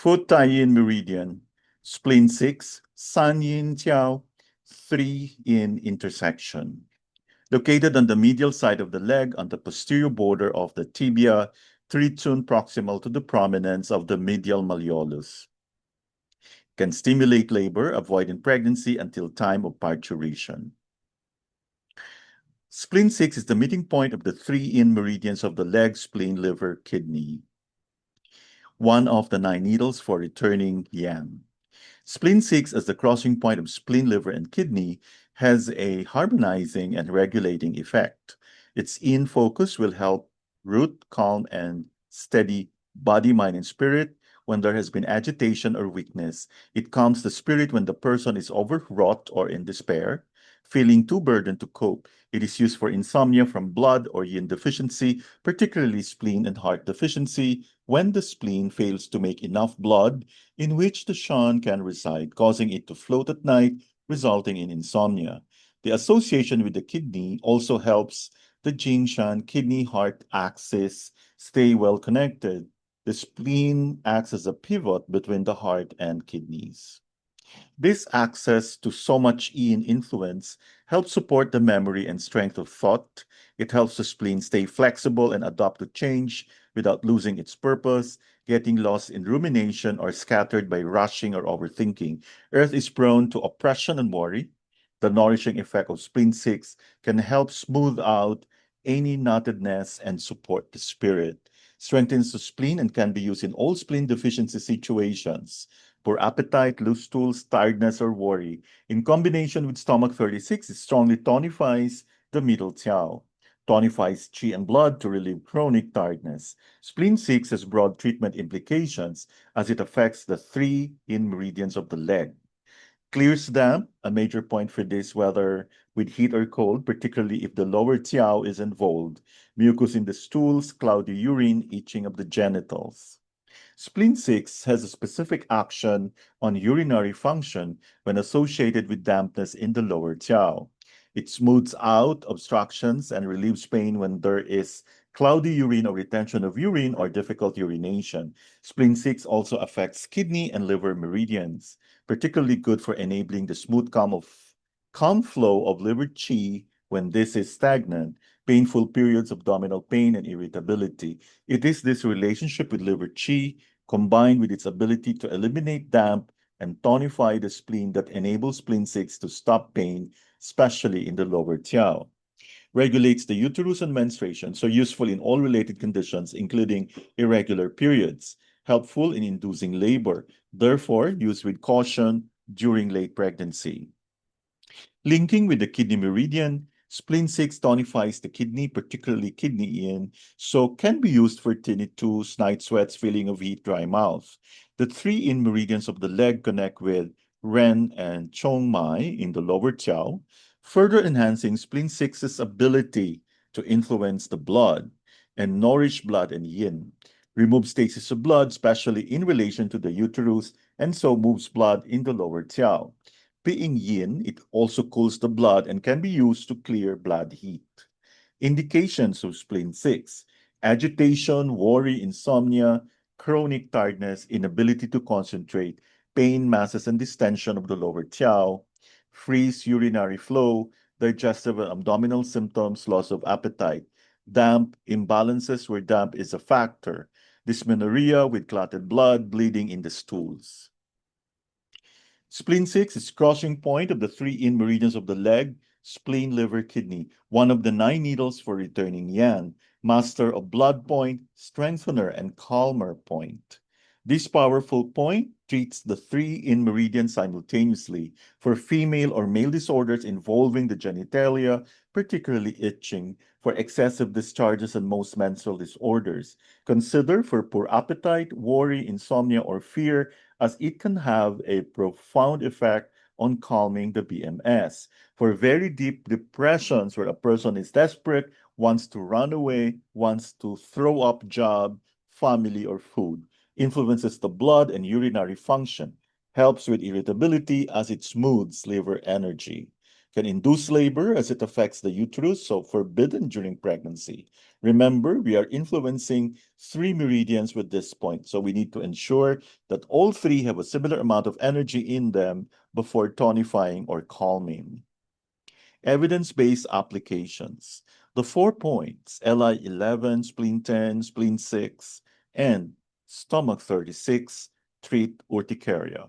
Foot tie-in meridian, spleen 6, Sanyinjiao, 3 in intersection. Located on the medial side of the leg on the posterior border of the tibia, 3 proximal to the prominence of the medial malleolus. Can stimulate labor, avoiding pregnancy until time of parturition. Spleen 6 is the meeting point of the 3 in meridians of the leg, spleen, liver, kidney. One of the 9 needles for returning yang. Spleen 6, as the crossing point of spleen, liver, and kidney, has a harmonizing and regulating effect. Its in focus will help root, calm, and steady body, mind, and spirit when there has been agitation or weakness. It calms the spirit when the person is overwrought or in despair, feeling too burdened to cope. It is used for insomnia from blood or yin deficiency, particularly spleen and heart deficiency, when the spleen fails to make enough blood in which the shan can reside, causing it to float at night, resulting in insomnia. The association with the kidney also helps the jing-shan kidney-heart axis stay well connected. The spleen acts as a pivot between the heart and kidneys. This access to so much yin influence helps support the memory and strength of thought. It helps the spleen stay flexible and adapt to change without losing its purpose, getting lost in rumination, or scattered by rushing or overthinking. Earth is prone to oppression and worry. The nourishing effect of spleen 6 can help smooth out any knottedness and support the spirit. Strengthens the spleen and can be used in all spleen deficiency situations. Poor appetite, loose stools, tiredness, or worry. In combination with stomach 36, it strongly tonifies the middle tiao, tonifies qi and blood to relieve chronic tiredness. Spleen 6 has broad treatment implications as it affects the 3 in meridians of the leg. Clears damp, a major point for this, whether with heat or cold, particularly if the lower tiao is involved. Mucus in the stools, cloudy urine, itching of the genitals. Spleen 6 has a specific action on urinary function when associated with dampness in the lower tiao. It smooths out obstructions and relieves pain when there is cloudy urine or retention of urine or difficult urination. Spleen 6 also affects kidney and liver meridians, particularly good for enabling the smooth calm flow of liver qi when this is stagnant, painful periods of abdominal pain and irritability. It is this relationship with liver qi, combined with its ability to eliminate damp and tonify the spleen, that enables spleen 6 to stop pain, especially in the lower tiao. Regulates the uterus and menstruation, so useful in all related conditions, including irregular periods. Helpful in inducing labor, therefore used with caution during late pregnancy. Linking with the kidney meridian, spleen 6 tonifies the kidney, particularly kidney yin, so can be used for tinnitus, night sweats, feeling of heat, dry mouth. The 3 in meridians of the leg connect with Ren and Chong Mai in the lower tiao, further enhancing spleen 6's ability to influence the blood and nourish blood and yin. Remove stasis of blood, especially in relation to the uterus, and so moves blood in the lower tiao. Being yin, it also cools the blood and can be used to clear blood heat. Indications of spleen 6: agitation, worry, insomnia, chronic tiredness, inability to concentrate, pain, masses, and distension of the lower tiao, freeze, urinary flow, digestive and abdominal symptoms, loss of appetite, damp, imbalances where damp is a factor, dysmenorrhea with clotted blood, bleeding in the stools. Spleen 6 is crossing point of the 3 in meridians of the leg, spleen, liver, kidney, one of the 9 needles for returning yang, master of blood point, strengthener, and calmer point. This powerful point treats the 3 in meridians simultaneously for female or male disorders involving the genitalia, particularly itching, for excessive discharges and most menstrual disorders. Consider for poor appetite, worry, insomnia, or fear, as it can have a profound effect on calming the BMS. For very deep depressions where a person is desperate, wants to run away, wants to throw up job, family, or food. Influences the blood and urinary function. Helps with irritability as it smooths liver energy. can induce labor as it affects the uterus, so forbidden during pregnancy. Remember, we are influencing 3 meridians with this point, so we need to ensure that all 3 have a similar amount of energy in them before tonifying or calming. Evidence-based applications. The 4 points, LI11, spleen 10, spleen 6, and stomach 36, treat urticaria.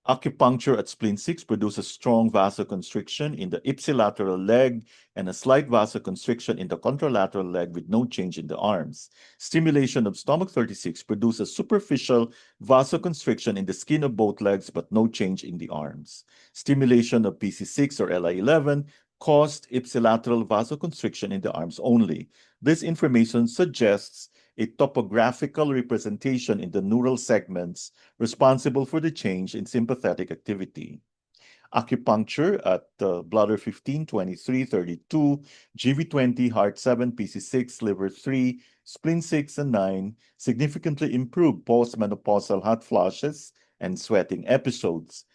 Acupuncture at spleen 6 produces strong vasoconstriction in the ipsilateral leg and a slight vasoconstriction in the contralateral leg with no change in the arms. Stimulation of stomach 36 produces superficial vasoconstriction in the skin of both legs but no change in the arms. Stimulation of PC6 or LI11 caused ipsilateral vasoconstriction in the arms only. This information suggests a topographical representation in the neural segments responsible for the change in sympathetic activity. Acupuncture at bladder 15, 23, 32, GV20, heart 7, PC6, liver 3, spleen 6, and 9 significantly improved postmenopausal hot flashes and sweating episodes.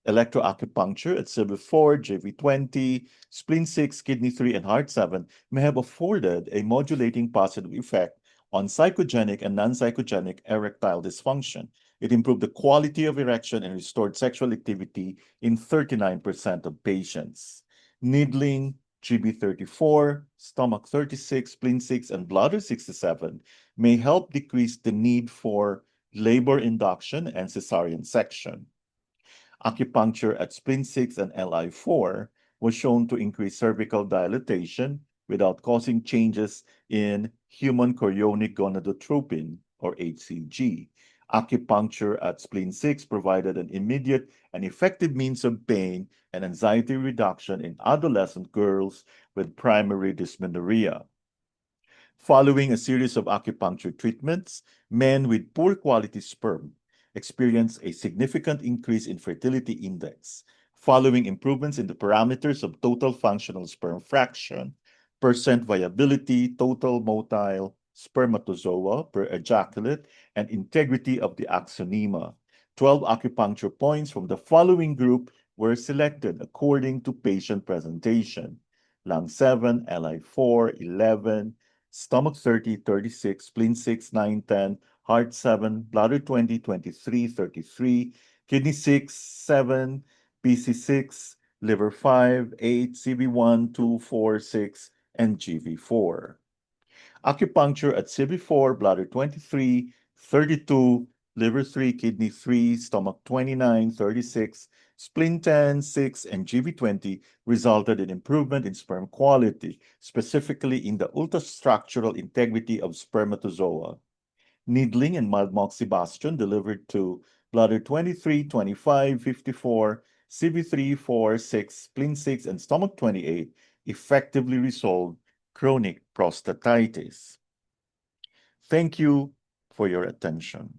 Electroacupuncture at CB4, JV20, spleen 6, kidney 3, and heart 7 may have afforded a modulating positive effect on psychogenic and non-psychogenic erectile dysfunction. It improved the quality of erection and restored sexual activity in 39% of patients. Needling, GB34, stomach 36, spleen 6, and bladder 67 may help decrease the need for labor induction and cesarean section. Acupuncture at spleen 6 and LI4 was shown to increase cervical dilatation without causing changes in human chorionic gonadotropin, or HCG. Acupuncture at spleen 6 provided an immediate and effective means of pain and anxiety reduction in adolescent girls with primary dysmenorrhea. Following a series of acupuncture treatments, men with poor quality sperm experienced a significant increase in fertility index. Following improvements in the parameters of total functional sperm fraction, percent viability, total motile spermatozoa per ejaculate, and integrity of the axonema. 12 acupuncture points from the following group were selected according to patient presentation. Lung 7, LI4, 11, stomach 30, 36, spleen 6, 9, 10, heart 7, bladder 20, 23, 33, kidney 6, 7, PC6, liver 5, 8, CB1, 2, 4, 6, and GV4. Acupuncture at CB4, bladder 23, 32, liver 3, kidney 3, stomach 29, 36, spleen 10, 6, and GV20 resulted in improvement in sperm quality, specifically in the ultrastructural integrity of spermatozoa. Needling and mild moxibustion delivered to bladder 23, 25, 54, CB3, 4, 6, spleen 6, and stomach 28 effectively resolved chronic prostatitis. Thank you for your attention.